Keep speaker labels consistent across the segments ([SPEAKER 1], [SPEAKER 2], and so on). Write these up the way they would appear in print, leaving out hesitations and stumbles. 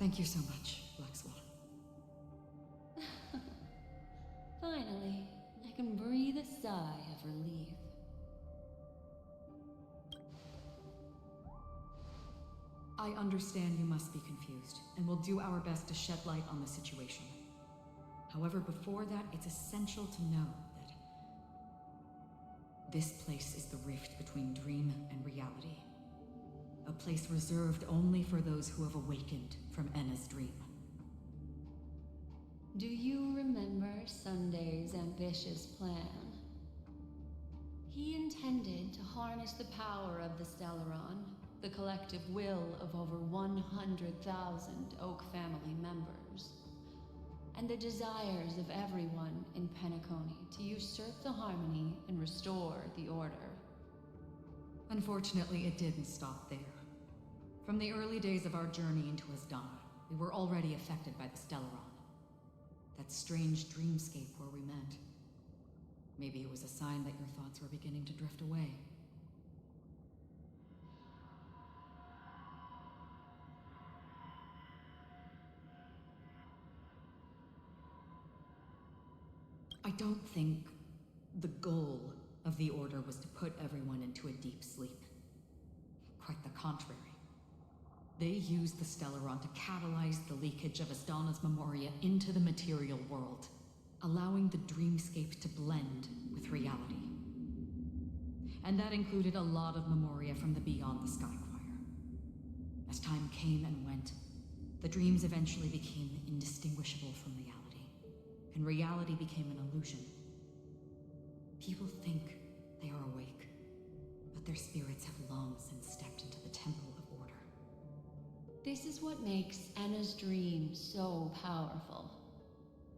[SPEAKER 1] Thank you so much, Black Swan.
[SPEAKER 2] Finally, I can breathe a sigh of relief.
[SPEAKER 1] I understand you must be confused, and will do our best to shed light on the situation. However, before that, it's essential to know that this place is the rift between dream and reality. A place reserved only for those who have awakened from Enna's dream.
[SPEAKER 2] Do you remember Sunday's ambitious plan? He intended to harness the power of the Stellaron, the collective will of over 100,000 Oak family members, and the desires of everyone in Penacony to usurp the harmony and restore the order.
[SPEAKER 1] Unfortunately, it didn't stop there. From the early days of our journey into Asdana, we were already affected by the Stellaron. That strange dreamscape where we met. Maybe it was a sign that your thoughts were beginning to drift away. I don't think the goal of the Order was to put everyone into a deep sleep. Quite the contrary. They used the Stellaron to catalyze the leakage of Asdana's memoria into the material world, allowing the dreamscape to blend with reality. And that included a lot of memoria from the Beyond the Skychoir. As time came and went, the dreams eventually became indistinguishable from reality, and reality became an illusion. People think they are awake, but their spirits have long since stepped into the Temple of Order.
[SPEAKER 2] This is what makes Enna's dream so powerful.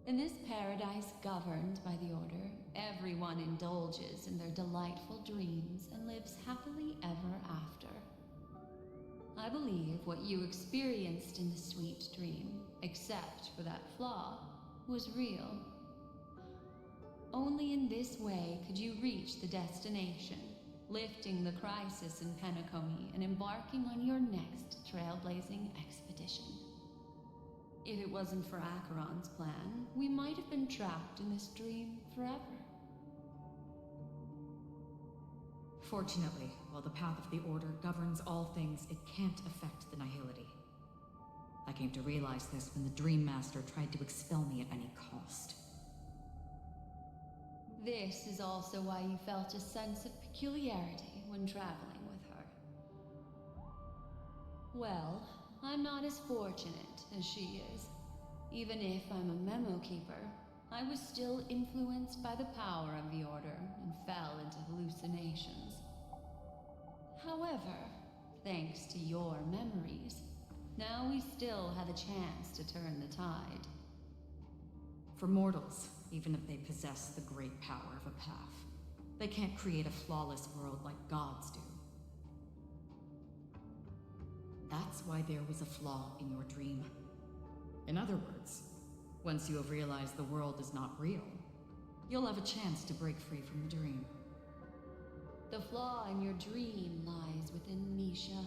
[SPEAKER 2] In this paradise governed by the Order, everyone indulges in their delightful dreams and lives happily ever after. I believe what you experienced in the sweet dream, except for that flaw, was real. Only in this way could you reach the destination, lifting the crisis in Penacony and embarking on your next trailblazing expedition. If it wasn't for Acheron's plan, we might have been trapped in this dream forever.
[SPEAKER 1] Fortunately, while the path of the Order governs all things, it can't affect the Nihility. I came to realize this when the Dream Master tried to expel me at any cost.
[SPEAKER 2] This is also why you felt a sense of peculiarity when traveling with her. Well, I'm not as fortunate as she is. Even if I'm a memo keeper, I was still influenced by the power of the Order and fell into hallucinations. However, thanks to your memories, now we still have a chance to turn the tide.
[SPEAKER 1] For mortals, even if they possess the great power of a path, they can't create a flawless world like gods do. That's why there was a flaw in your dream. In other words, once you have realized the world is not real, you'll have a chance to break free from the dream.
[SPEAKER 2] The flaw in your dream lies within Misha,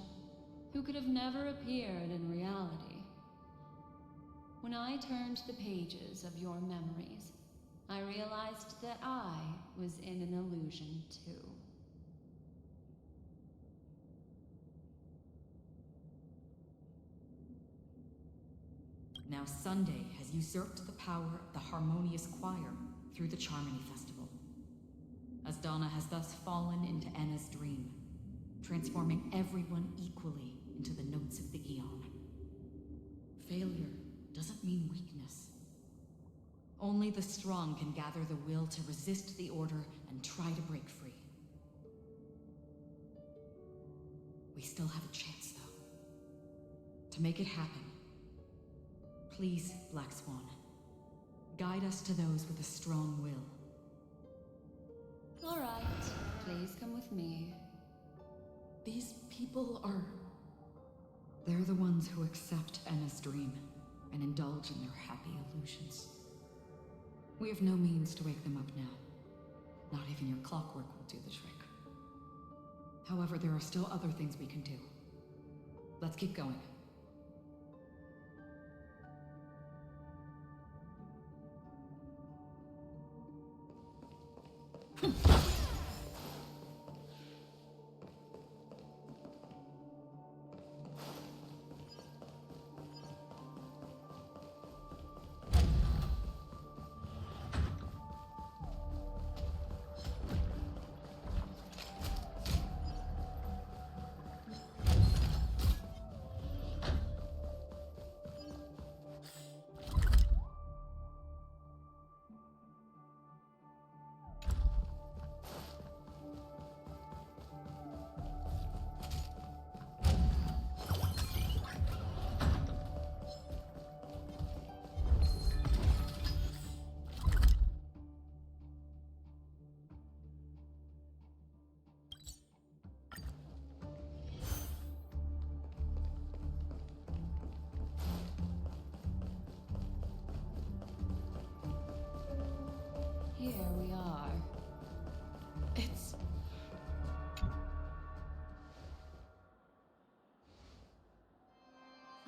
[SPEAKER 2] who could have never appeared in reality. When I turned the pages of your memories, I realized that I was in an illusion too.
[SPEAKER 1] Now Sunday has usurped the power of the harmonious choir through the Charmony Festival. Asdana has thus fallen into Enna's dream, transforming everyone equally into the notes of the Aeon. Failure doesn't mean weakness. Only the strong can gather the will to resist the Order and try to break free. We still have a chance, though. To make it happen, please, Black Swan, guide us to those with a strong will.
[SPEAKER 2] All right, please come with me.
[SPEAKER 1] These people are... They're the ones who accept Enna's dream and indulge in their happy illusions. We have no means to wake them up now. Not even your clockwork will do the trick. However, there are still other things we can do. Let's keep going.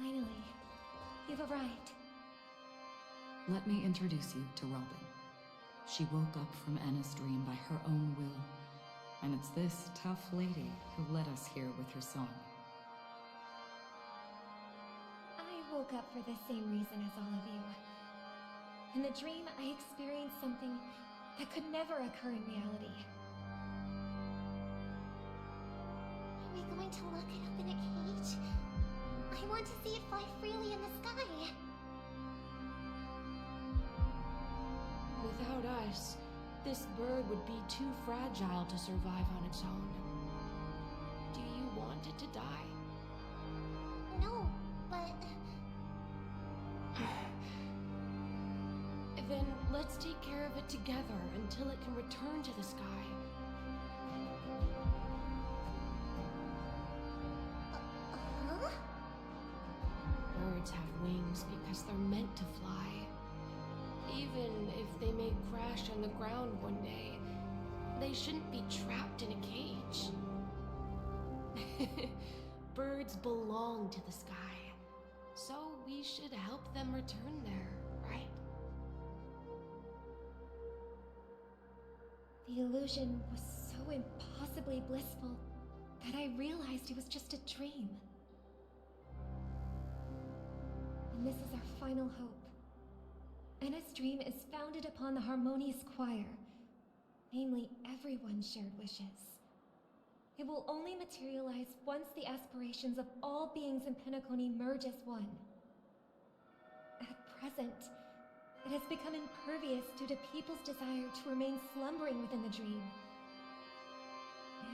[SPEAKER 3] Finally, you've arrived.
[SPEAKER 1] Let me introduce you to Robin. She woke up from Anna's dream by her own will, and it's this tough lady who led us here with her song.
[SPEAKER 3] I woke up for the same reason as all of you. In the dream, I experienced something that could never occur in reality.
[SPEAKER 4] Are we going to lock it up in a cage? I want to see it fly freely in the sky.
[SPEAKER 5] Without us, this bird would be too fragile to survive on its own. Do you want it to die?
[SPEAKER 4] No, but...
[SPEAKER 5] Then let's take care of it together until it can return to the sky.
[SPEAKER 4] Huh?
[SPEAKER 5] Birds have wings because they're meant to fly. Even if they may crash on the ground one day, they shouldn't be trapped in a cage. Birds belong to the sky, so we should help them return there, right?
[SPEAKER 3] The illusion was so impossibly blissful that I realized it was just a dream. And this is our final hope. Anna's dream is founded upon the harmonious choir, namely everyone's shared wishes. It will only materialize once the aspirations of all beings in Penacony merge as one. At present, it has become impervious due to people's desire to remain slumbering within the dream.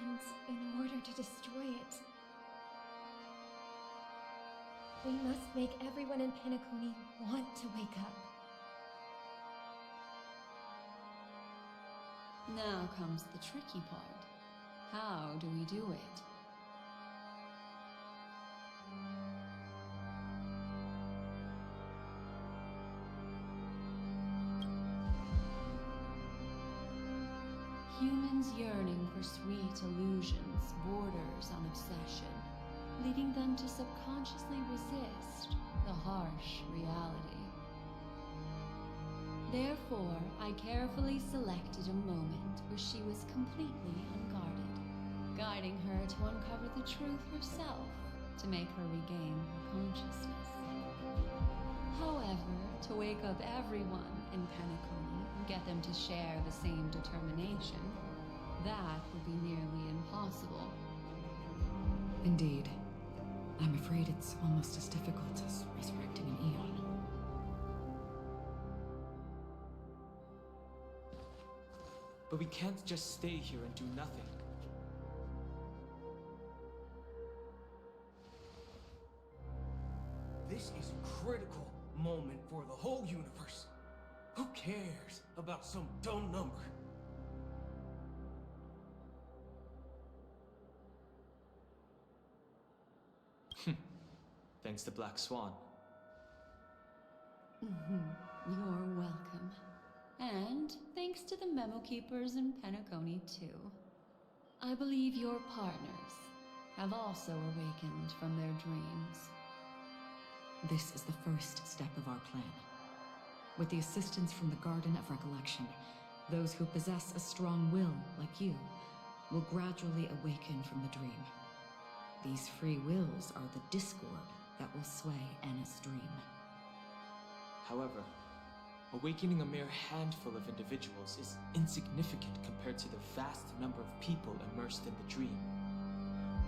[SPEAKER 3] And in order to destroy it, we must make everyone in Penacony want to wake up.
[SPEAKER 2] Now comes the tricky part. How do we do it? Humans' yearning for sweet illusions borders on obsession, leading them to subconsciously resist the harsh reality. Therefore, I carefully selected a moment where she was completely unguarded, guiding her to uncover the truth herself to make her regain her consciousness. However, to wake up everyone in Penacony and get them to share the same determination, that would be nearly impossible.
[SPEAKER 1] Indeed. I'm afraid it's almost as difficult as resurrecting an Eon.
[SPEAKER 6] But we can't just stay here and do nothing.
[SPEAKER 7] This is a critical moment for the whole universe. Who cares about some dumb number?
[SPEAKER 6] Thanks to Black Swan.
[SPEAKER 2] You're welcome. And thanks to the memo keepers in Penacony, too. I believe your partners have also awakened from their dreams.
[SPEAKER 1] This is the first step of our plan. With the assistance from the Garden of Recollection, those who possess a strong will, like you, will gradually awaken from the dream. These free wills are the discord that will sway Anna's dream.
[SPEAKER 6] However, awakening a mere handful of individuals is insignificant compared to the vast number of people immersed in the dream.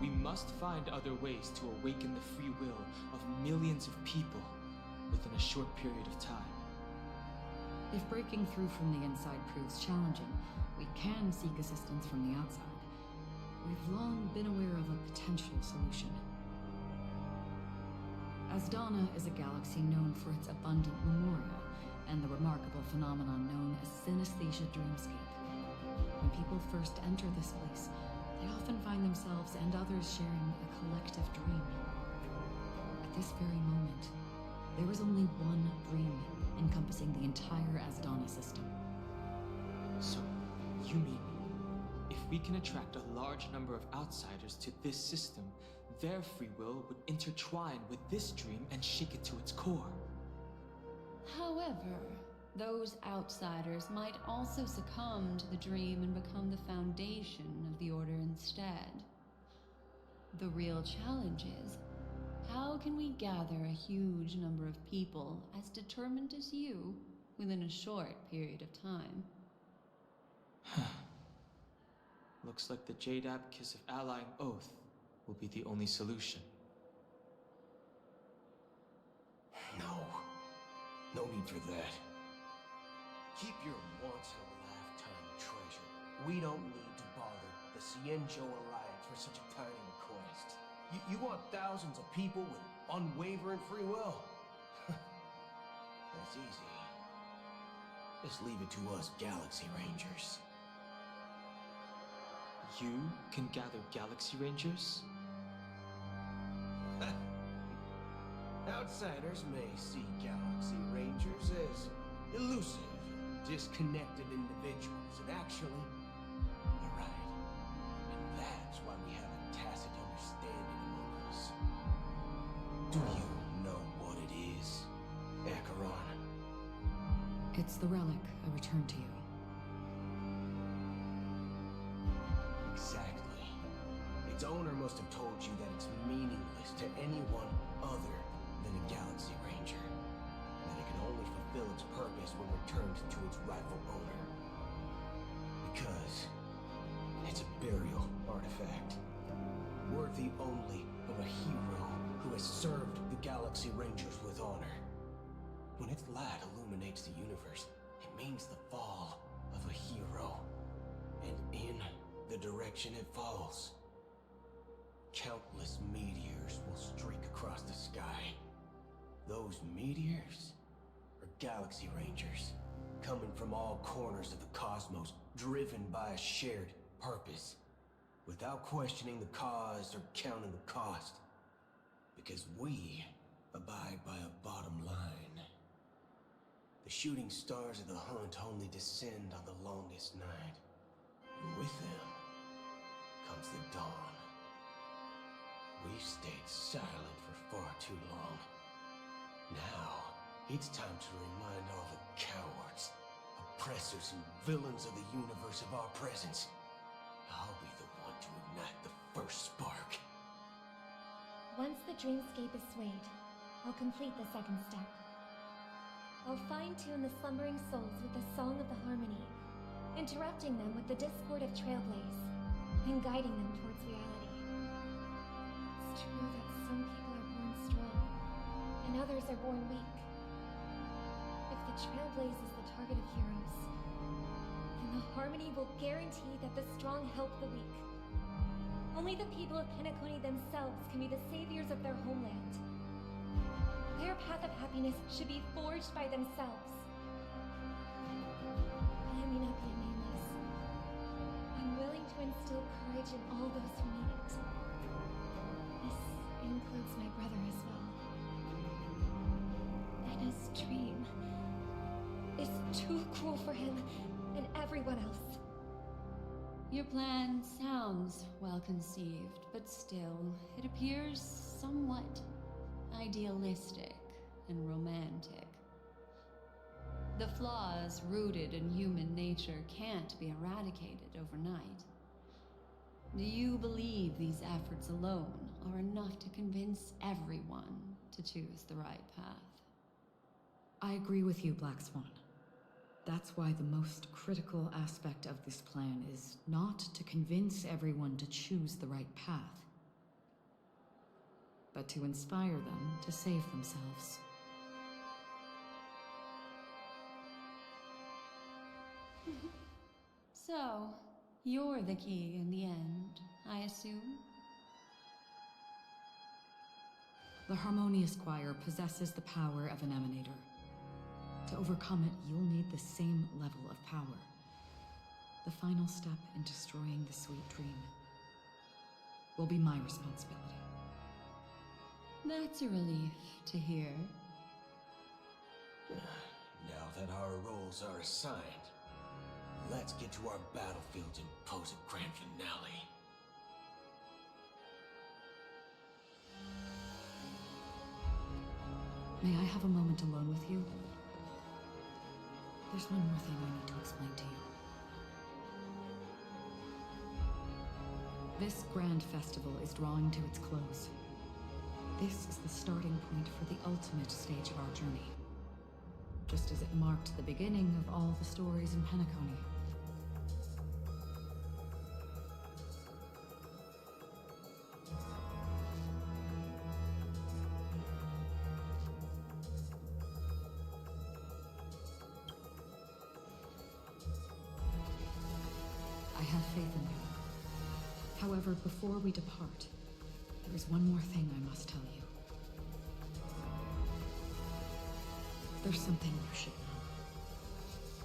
[SPEAKER 6] We must find other ways to awaken the free will of millions of people within a short period of time.
[SPEAKER 1] If breaking through from the inside proves challenging, we can seek assistance from the outside. We've long been aware of a potential solution. Asdana is a galaxy known for its abundant memoria and the remarkable phenomenon known as synesthesia dreamscape. When people first enter this place, they often find themselves and others sharing a collective dream. At this very moment, there is only one dream encompassing the entire Asdana system.
[SPEAKER 6] So, you mean, if if we can attract a large number of outsiders to this system, their free will would intertwine with this dream and shake it to its core.
[SPEAKER 2] However, those outsiders might also succumb to the dream and become the foundation of the Order instead. The real challenge is, how can we gather a huge number of people as determined as you within a short period of time?
[SPEAKER 6] Looks like the Jade Abacus of Allying Oath will be the only solution.
[SPEAKER 7] No need for that. Keep your once-in-a-lifetime treasure. We don't need to bother the Cienjo Alliance for such a tiny request. You want thousands of people with unwavering free will? That's easy. Just leave it to us Galaxy Rangers.
[SPEAKER 6] You can gather Galaxy Rangers?
[SPEAKER 7] Outsiders may see Galaxy Rangers as elusive, disconnected individuals, and actually, they're right. And that's why we have a tacit understanding among us. Do you know what it is, Acheron?
[SPEAKER 1] It's the relic I returned to you.
[SPEAKER 7] Exactly. Its owner must have told you that it's meaningless to anyone other than a Galaxy Ranger. That it can only fulfill its purpose when returned to its rightful owner. Because it's a burial artifact, worthy only of a hero who has served the Galaxy Rangers with honor. When its light illuminates the universe, it means the fall of a hero. And in the direction it falls, countless meteors will streak across the sky. Those meteors are Galaxy Rangers, coming from all corners of the cosmos, driven by a shared purpose, without questioning the cause or counting the cost, because we abide by a bottom line. The shooting stars of the hunt only descend on the longest night, and with them comes the dawn. We've stayed silent for far too long. Now, it's time to remind all the cowards, oppressors, and villains of the universe of our presence. I'll be the one to ignite the first spark.
[SPEAKER 3] Once the dreamscape is swayed, I'll complete the second step. I'll fine-tune the slumbering souls with the Song of the Harmony, interrupting them with the discord of Trailblaze, and guiding them towards reality. It's true that some people are born strong, and others are born weak. If the Trailblaze is the target of heroes, then the Harmony will guarantee that the strong help the weak. Only the people of Penacony themselves can be the saviors of their homeland. Their path of happiness should be forged by themselves. I may not be nameless. I'm willing to instill courage in all those who need it. This includes my brother as well. Anna's dream is too cruel for him and everyone else.
[SPEAKER 2] Your plan sounds well conceived, but still, it appears somewhat idealistic and romantic. The flaws rooted in human nature can't be eradicated overnight. Do you believe these efforts alone are enough to convince everyone to choose the right path?
[SPEAKER 1] I agree with you, Black Swan. That's why the most critical aspect of this plan is not to convince everyone to choose the right path, but to inspire them to save themselves.
[SPEAKER 2] So, you're the key in the end, I assume?
[SPEAKER 1] The Harmonious Choir possesses the power of an emanator. To overcome it, you'll need the same level of power. The final step in destroying the sweet dream will be my responsibility.
[SPEAKER 2] That's a relief to hear.
[SPEAKER 7] Now that our roles are assigned, Let's get to our battlefields and pose a grand finale.
[SPEAKER 1] May I have a moment alone with you? There's one more thing I need to explain to you. This grand festival is drawing to its close. This is the starting point for the ultimate stage of our journey. Just as it marked the beginning of all the stories in Penacony. I have faith in you. However, before we depart, there is one more thing I must tell you. There's something you should know.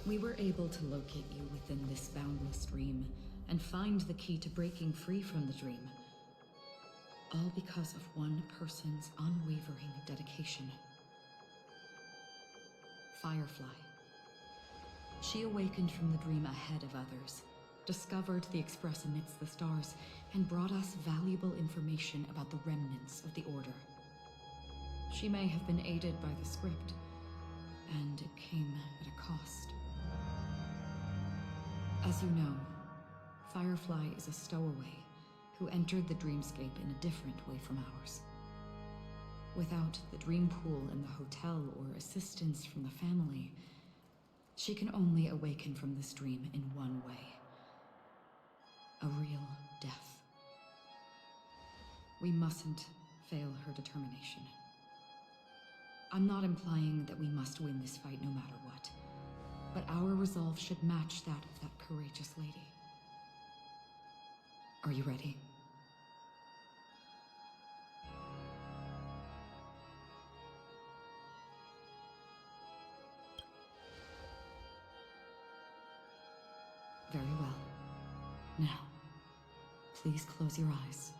[SPEAKER 1] We were able to locate you within this boundless dream and find the key to breaking free from the dream. All because of one person's unwavering dedication. Firefly. She awakened from the dream ahead of others, discovered the Express amidst the stars, and brought us valuable information about the remnants of the Order. She may have been aided by the script, and it came at a cost. As you know, Firefly is a stowaway who entered the dreamscape in a different way from ours. Without the dream pool in the hotel or assistance from the family, she can only awaken from this dream in one way. A real death. We mustn't fail her determination. I'm not implying that we must win this fight no matter what, but our resolve should match that of that courageous lady. Are you ready? Very well. Now, please close your eyes.